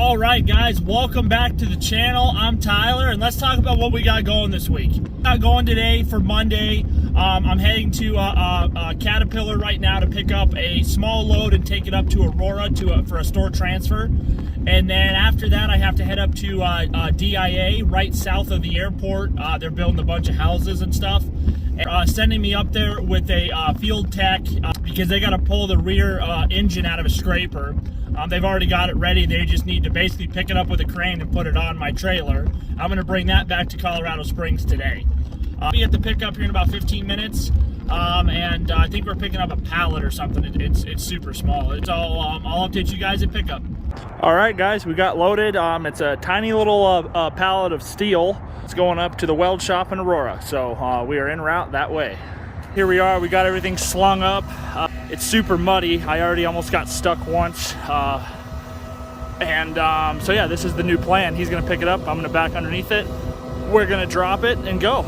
All right, guys, welcome back to the channel. I'm Tyler, and let's talk about what we got going this week. Got going today for Monday. I'm heading to Caterpillar right now to pick up a small load and take it up to Aurora for a store transfer. And then after that, I have to head up to DIA, right south of the airport. They're building a bunch of houses and stuff. Sending me up there with a field tech because they got to pull the rear engine out of a scraper. They've already got it ready. They just need to basically pick it up with a crane and put it on my trailer. I'm going to bring that back to Colorado Springs today. I'll be at the pickup here in about 15 minutes. And I think we're picking up a pallet or something. It's super small. It's all, I'll update you guys at pickup. All right, guys, we got loaded. It's a tiny little pallet of steel. It's going up to the weld shop in Aurora. So we are en route that way. Here we are. We got everything slung up. It's super muddy. I already almost got stuck once. So yeah, this is the new plan. He's gonna pick it up. I'm gonna back underneath it. We're gonna drop it and go.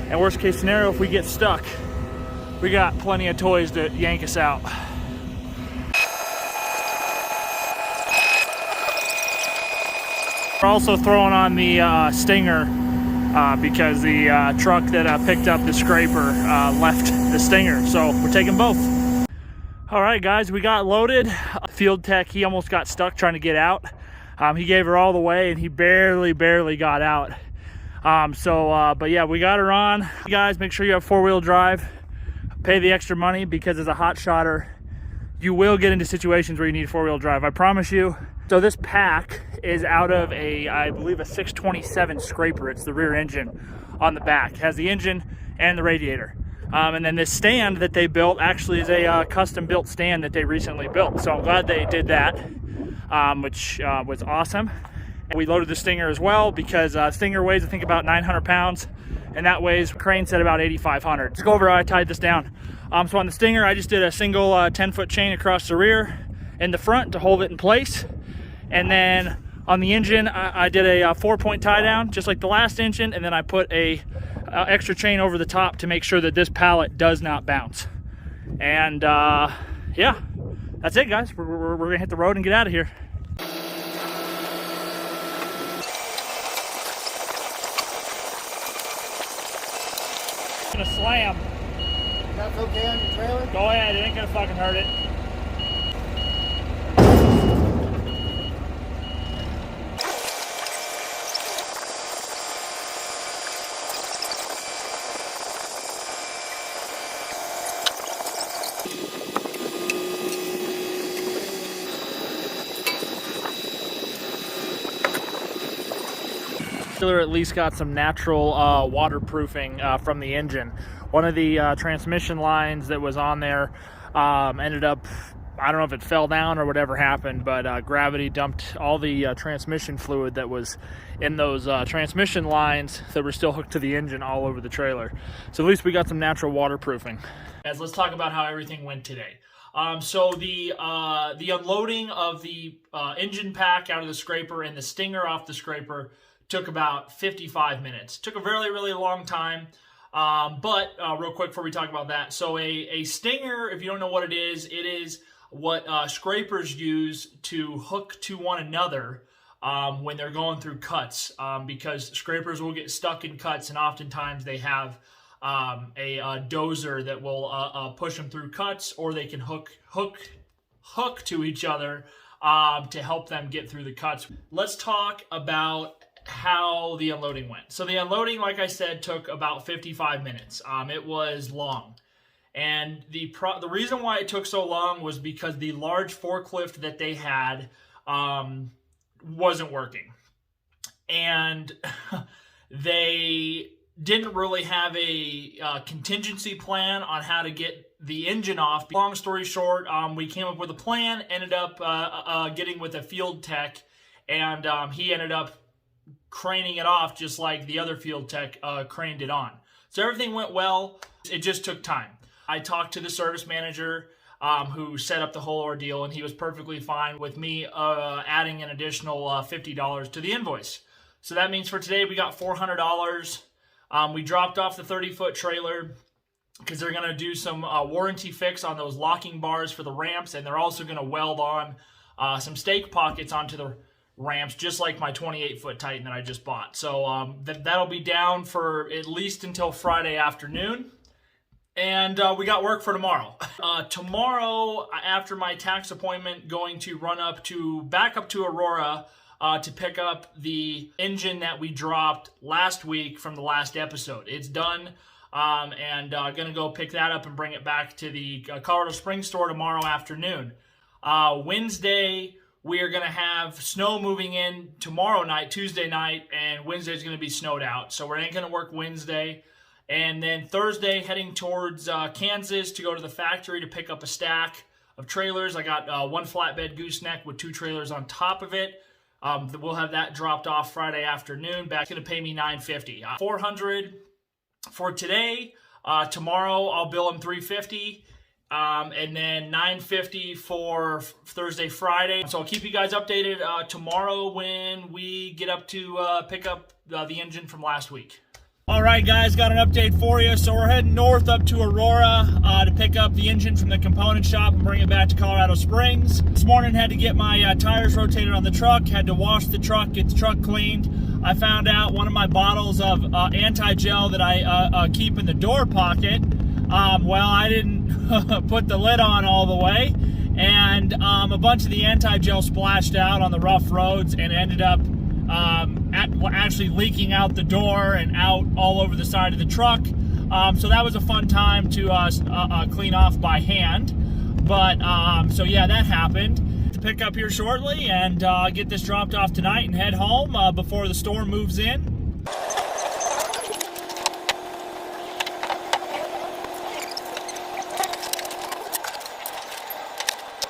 And worst case scenario, if we get stuck, we got plenty of toys to yank us out. We're also throwing on the Stinger because the truck that picked up the scraper left the Stinger. So we're taking both. All right, guys, we got loaded. Field tech, he almost got stuck trying to get out. He gave her all the way and he barely got out. But yeah, we got her on. You guys, make sure you have four-wheel drive. Pay the extra money because as a Hotshotter, you will get into situations where you need four-wheel drive. I promise you. So this pack is out of I believe a 627 scraper. It's the rear engine on the back. It has the engine and the radiator. And then this stand that they built actually is a custom built stand that they recently built. So I'm glad they did that, which was awesome. And we loaded the Stinger as well because Stinger weighs, I think, about 900 pounds. And that weighs, crane said, about 8,500. Let's go over how I tied this down. So on the Stinger, I just did a single 10-foot chain across the rear and the front to hold it in place. And then on the engine, I did a 4-point tie down, just like the last engine. And then I put a extra chain over the top to make sure that this pallet does not bounce. And yeah, that's it, guys. We're gonna hit the road and get out of here. Gonna slam. That's okay on your trailer? Go ahead, it ain't gonna fucking hurt it. At least got some natural waterproofing from the engine. One of the transmission lines that was on there ended up, I don't know if it fell down or whatever happened, but gravity dumped all the transmission fluid that was in those transmission lines that were still hooked to the engine all over the trailer. So at least we got some natural waterproofing. Guys, let's talk about how everything went today. So the unloading of the engine pack out of the scraper and the Stinger off the scraper took about 55 minutes. Took a really long time. But real quick before we talk about that. So a Stinger, if you don't know what it is what scrapers use to hook to one another when they're going through cuts. Because scrapers will get stuck in cuts, and oftentimes they have a dozer that will push them through cuts, or they can hook to each other to help them get through the cuts. Let's talk about how the unloading went. So the unloading, like I said, took about 55 minutes. It was long. And the reason why it took so long was because the large forklift that they had wasn't working. And they didn't really have a contingency plan on how to get the engine off. Long story short, we came up with a plan, ended up getting with a field tech, and he ended up craning it off just like the other field tech craned it on. So everything went well. It just took time. I talked to the service manager who set up the whole ordeal, and he was perfectly fine with me adding an additional $50 to the invoice. So that means for today we got $400. We dropped off the 30-foot trailer because they're going to do some warranty fix on those locking bars for the ramps, and they're also going to weld on some stake pockets onto the ramps, just like my 28-foot Titan that I just bought. So that'll be down for at least until Friday afternoon. And we got work for tomorrow. Tomorrow, after my tax appointment, going to run back up to Aurora to pick up the engine that we dropped last week from the last episode. It's done, and going to go pick that up and bring it back to the Colorado Springs store tomorrow afternoon. Wednesday, we are going to have snow moving in tomorrow night, Tuesday night, and Wednesday is going to be snowed out. So we ain't going to work Wednesday. And then Thursday, heading towards Kansas to go to the factory to pick up a stack of trailers. I got one flatbed gooseneck with 2 trailers on top of it. We'll have that dropped off Friday afternoon. Back going to pay me $950. $400 for today. Tomorrow I'll bill them $350. And then $950 for Thursday, Friday. So I'll keep you guys updated tomorrow when we get up to pick up the engine from last week. All right, guys, got an update for you. So we're heading north up to Aurora to pick up the engine from the component shop and bring it back to Colorado Springs. This morning had to get my tires rotated on the truck, had to wash the truck, get the truck cleaned. I found out one of my bottles of anti-gel that I keep in the door pocket, well, I didn't put the lid on all the way, and a bunch of the anti-gel splashed out on the rough roads and ended up actually leaking out the door and out all over the side of the truck. So that was a fun time to clean off by hand. But so yeah, that happened. To pick up here shortly and get this dropped off tonight and head home before the storm moves in.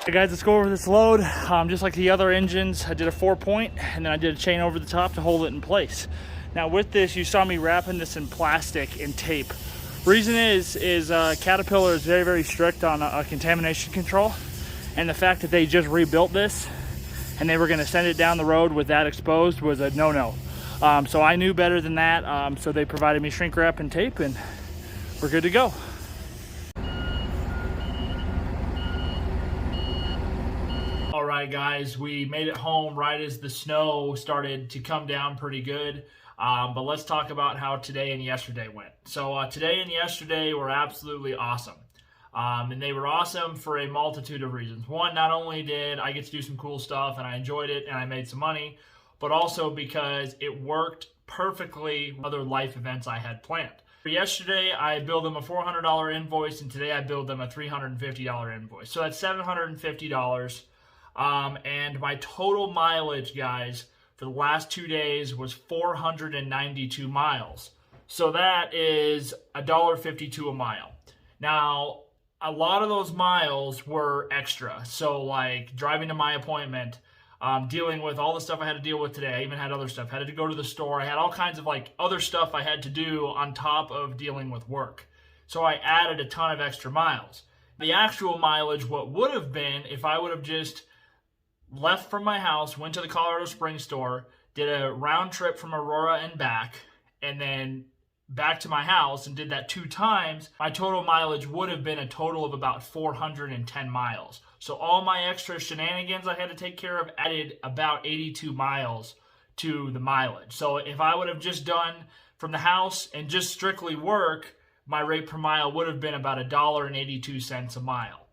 Hey guys, let's go over this load. Just like the other engines, I did a 4-point and then I did a chain over the top to hold it in place. Now with this, you saw me wrapping this in plastic and tape. Reason is Caterpillar is very, very strict on contamination control, and the fact that they just rebuilt this and they were going to send it down the road with that exposed was a no-no. So I knew better than that, so they provided me shrink wrap and tape, and we're good to go. All right, guys, we made it home right as the snow started to come down pretty good. But let's talk about how today and yesterday went. So today and yesterday were absolutely awesome. And they were awesome for a multitude of reasons. One, not only did I get to do some cool stuff and I enjoyed it and I made some money, but also because it worked perfectly with other life events I had planned. For yesterday, I billed them a $400 invoice, and today I billed them a $350 invoice. So that's $750. And my total mileage, guys, for the last 2 days was 492 miles. So that is $1.52 a mile. Now, a lot of those miles were extra. So like driving to my appointment, dealing with all the stuff I had to deal with today. I even had other stuff. I had to go to the store. I had all kinds of like other stuff I had to do on top of dealing with work. So I added a ton of extra miles. The actual mileage, what would have been if I would have just left from my house, went to the Colorado Springs store, did a round trip from Aurora and back, and then back to my house and did that 2 times, my total mileage would have been a total of about 410 miles. So all my extra shenanigans I had to take care of added about 82 miles to the mileage. So if I would have just done from the house and just strictly work, my rate per mile would have been about $1.82 a mile.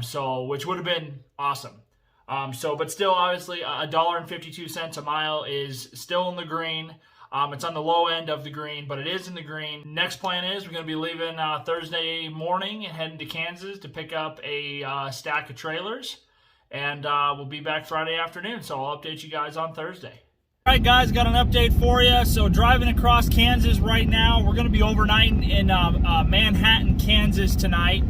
So which would have been awesome. But still, obviously, $1.52 a mile is still in the green. It's on the low end of the green, but it is in the green. Next plan is we're going to be leaving Thursday morning and heading to Kansas to pick up a stack of trailers. And we'll be back Friday afternoon, so I'll update you guys on Thursday. All right, guys, got an update for you. So driving across Kansas right now. We're going to be overnighting in Manhattan, Kansas tonight.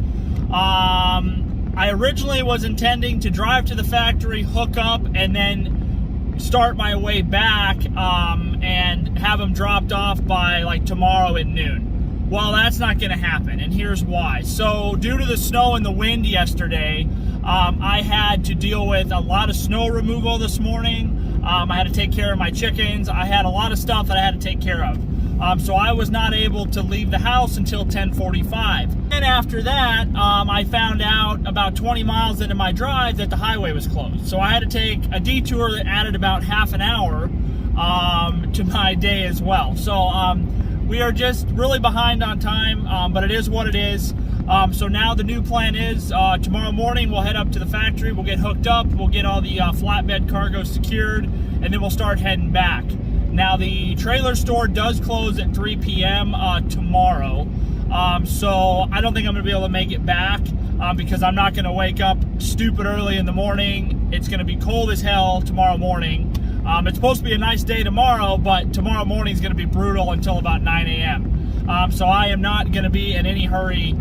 I originally was intending to drive to the factory, hook up, and then start my way back and have them dropped off by like tomorrow at noon. Well, that's not going to happen, and here's why. So due to the snow and the wind yesterday, I had to deal with a lot of snow removal this morning. I had to take care of my chickens. I had a lot of stuff that I had to take care of. So I was not able to leave the house until 10:45. And after that, I found out about 20 miles into my drive that the highway was closed. So I had to take a detour that added about half an hour to my day as well. So we are just really behind on time, but it is what it is. So now the new plan is tomorrow morning we'll head up to the factory, we'll get hooked up, we'll get all the flatbed cargo secured, and then we'll start heading back. Now the trailer store does close at 3 p.m. Tomorrow, so I don't think I'm going to be able to make it back because I'm not going to wake up stupid early in the morning. It's going to be cold as hell tomorrow morning. It's supposed to be a nice day tomorrow, but tomorrow morning is going to be brutal until about 9 a.m. So I am not going to be in any hurry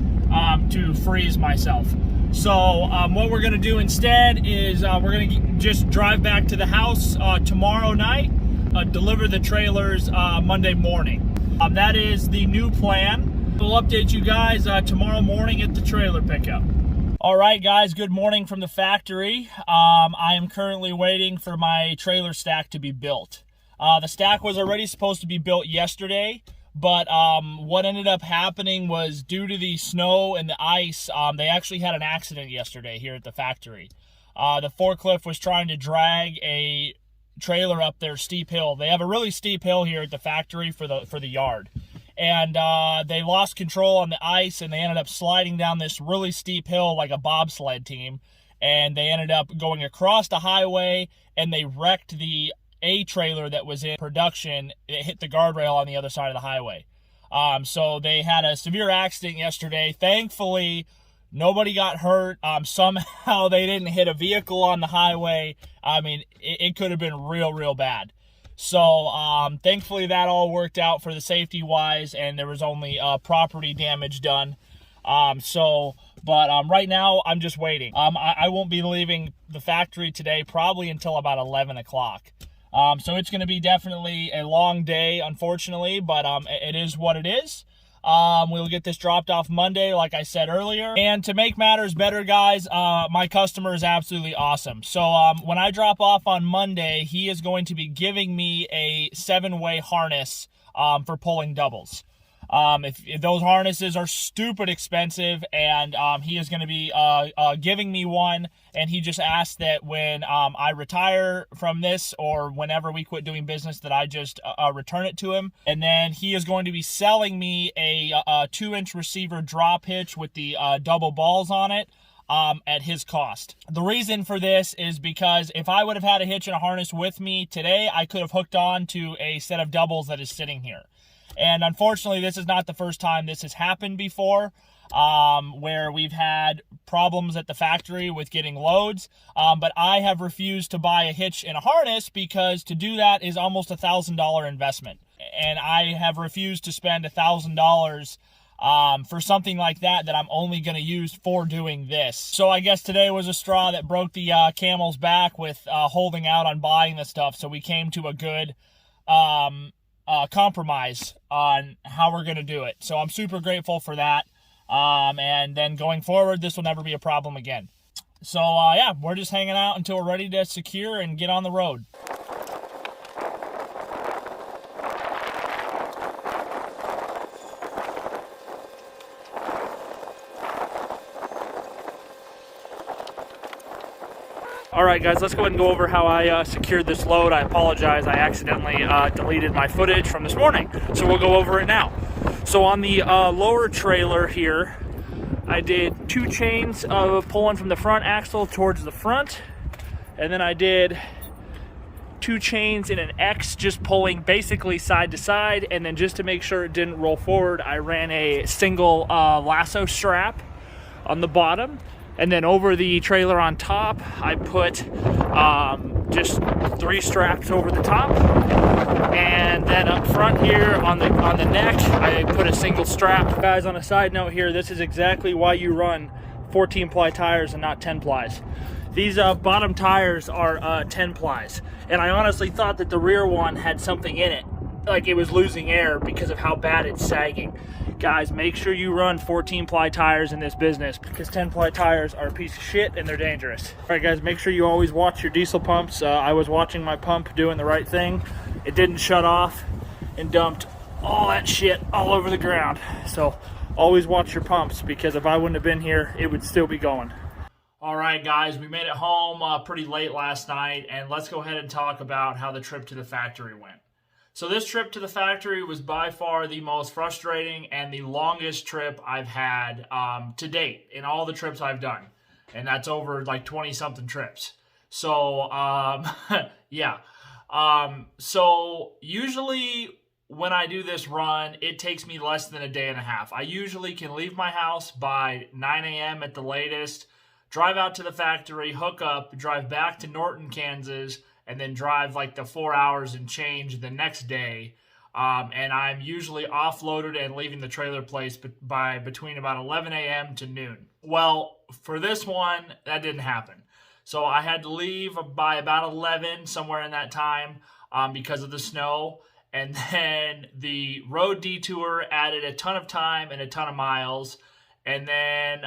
to freeze myself. So what we're going to do instead is we're going to just drive back to the house tomorrow night, deliver the trailers Monday morning. That is the new plan. We'll update you guys tomorrow morning at the trailer pickup. All right, guys, good morning from the factory. I am currently waiting for my trailer stack to be built. The stack was already supposed to be built yesterday, but what ended up happening was due to the snow and the ice, they actually had an accident yesterday here at the factory. The forklift was trying to drag a trailer up their steep hill. They have a really steep hill here at the factory for the yard. And they lost control on the ice, and they ended up sliding down this really steep hill like a bobsled team. And they ended up going across the highway, and they wrecked the A trailer that was in production. It hit the guardrail on the other side of the highway. So they had a severe accident yesterday. Thankfully, nobody got hurt. Somehow they didn't hit a vehicle on the highway. I mean, it could have been real bad. So thankfully that all worked out for the safety wise, and there was only property damage done. But right now I'm just waiting. I won't be leaving the factory today probably until about 11 o'clock. So it's going to be definitely a long day, unfortunately, but it is what it is. We'll get this dropped off Monday, like I said earlier. And to make matters better, guys, my customer is absolutely awesome. So when I drop off on Monday, he is going to be giving me a 7-way harness for pulling doubles. If those harnesses are stupid expensive, and he is going to be giving me one, and he just asked that when I retire from this or whenever we quit doing business that I just return it to him. And then he is going to be selling me a 2-inch receiver drop hitch with the double balls on it at his cost. The reason for this is because if I would have had a hitch and a harness with me today, I could have hooked on to a set of doubles that is sitting here. And unfortunately, this is not the first time this has happened before, where we've had problems at the factory with getting loads. But I have refused to buy a hitch and a harness because to do that is almost $1,000 investment. And I have refused to spend $1,000 for something like that I'm only going to use for doing this. So I guess today was a straw that broke the camel's back with holding out on buying this stuff. So we came to a good compromise on how we're going to do it. So I'm super grateful for that. And then going forward, this will never be a problem again. So yeah, we're just hanging out until we're ready to secure and get on the road. All right, guys, let's go ahead and go over how I secured this load. I apologize. I accidentally deleted my footage from this morning, so we'll go over it now. So on the lower trailer here, I did 2 chains of pulling from the front axle towards the front, and then I did 2 chains in an X just pulling basically side to side, and then just to make sure it didn't roll forward, I ran a single lasso strap on the bottom. And then over the trailer on top, I put just 3 straps over the top. And then up front here on the neck, I put a single strap. Guys, on a side note here, this is exactly why you run 14-ply tires and not 10-plies. These bottom tires are 10-plies. And I honestly thought that the rear one had something in it, like it was losing air because of how bad it's sagging. Guys, make sure you run 14-ply tires in this business because 10-ply tires are a piece of shit and they're dangerous. All right, guys, make sure you always watch your diesel pumps. I was watching my pump doing the right thing. It didn't shut off and dumped all that shit all over the ground. So always watch your pumps, because if I wouldn't have been here, it would still be going. All right, guys, we made it home pretty late last night, and let's go ahead and talk about how the trip to the factory went. So this trip to the factory was by far the most frustrating and the longest trip I've had to date in all the trips I've done. And that's over like 20-something trips. So, yeah. So usually when I do this run, it takes me less than a day and a half. I usually can leave my house by 9 a.m. at the latest, drive out to the factory, hook up, drive back to Norton, Kansas, and then drive like the 4 hours and change the next day. And I'm usually offloaded and leaving the trailer place by between about 11 a.m. to noon. Well, for this one, that didn't happen. So I had to leave by about 11, somewhere in that time, because of the snow. And then the road detour added a ton of time and a ton of miles. And then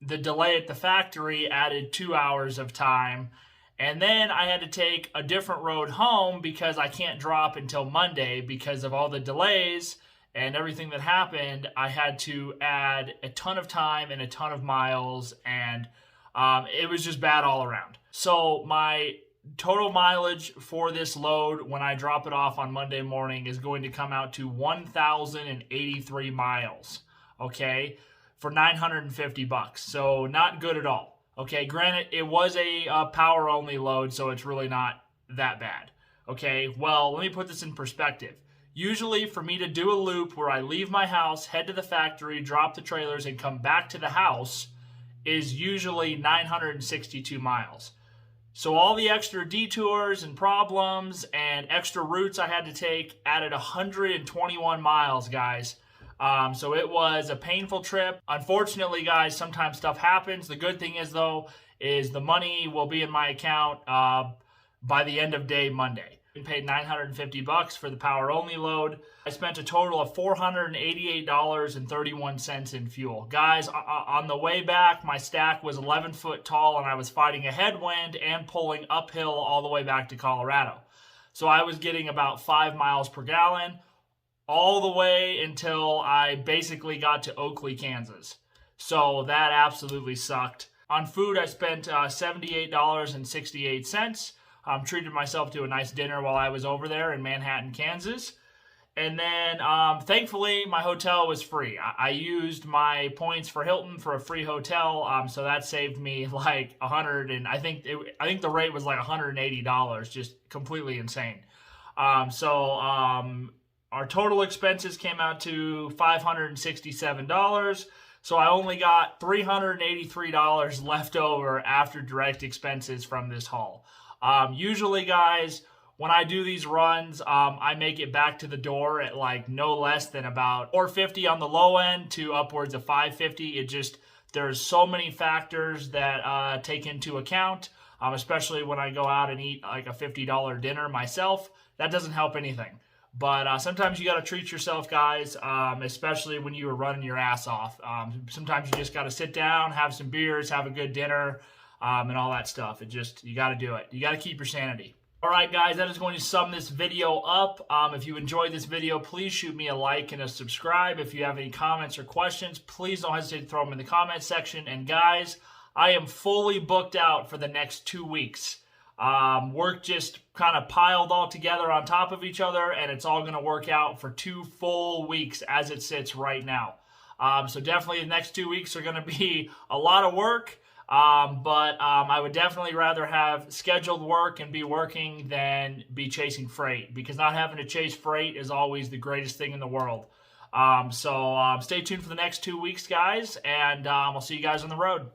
the delay at the factory added 2 hours of time. And then I had to take a different road home because I can't drop until Monday because of all the delays and everything that happened. I had to add a ton of time and a ton of miles, and it was just bad all around. So my total mileage for this load when I drop it off on Monday morning is going to come out to 1,083 miles, okay, for $950. So not good at all. Okay, granted, it was a power-only load, so it's really not that bad. Okay, well, let me put this in perspective. Usually, for me to do a loop where I leave my house, head to the factory, drop the trailers, and come back to the house is usually 962 miles. So all the extra detours and problems and extra routes I had to take added 121 miles, guys. So it was a painful trip. Unfortunately, guys, sometimes stuff happens. The good thing is, though, is the money will be in my account by the end of day Monday. I paid $950 for the power-only load. I spent a total of $488.31 in fuel. Guys, on the way back, my stack was 11 foot tall, and I was fighting a headwind and pulling uphill all the way back to Colorado. So I was getting about 5 miles per gallon all the way until I basically got to Oakley, Kansas. So that absolutely sucked. On food, I spent $78.68. Treated myself to a nice dinner while I was over there in Manhattan, Kansas. And then, thankfully, my hotel was free. I used my points for Hilton for a free hotel, so that saved me like $100, and I think the rate was like $180, just completely insane. Our total expenses came out to $567. So I only got $383 left over after direct expenses from this haul. Usually, guys, when I do these runs, I make it back to the door at like no less than about $450 on the low end to upwards of $550. There's so many factors that take into account, especially when I go out and eat like a $50 dinner myself. That doesn't help anything. But sometimes you got to treat yourself, guys, especially when you are running your ass off. Sometimes you just got to sit down, have some beers, have a good dinner, and all that stuff. You got to do it. You got to keep your sanity. All right, guys, that is going to sum this video up. If you enjoyed this video, please shoot me a like and a subscribe. If you have any comments or questions, please don't hesitate to throw them in the comment section. And guys, I am fully booked out for the next 2 weeks. Work just kind of piled all together on top of each other, and it's all going to work out for 2 full weeks as it sits right now. So definitely the next 2 weeks are going to be a lot of work, but I would definitely rather have scheduled work and be working than be chasing freight, because not having to chase freight is always the greatest thing in the world. So stay tuned for the next 2 weeks, guys, and I'll see you guys on the road.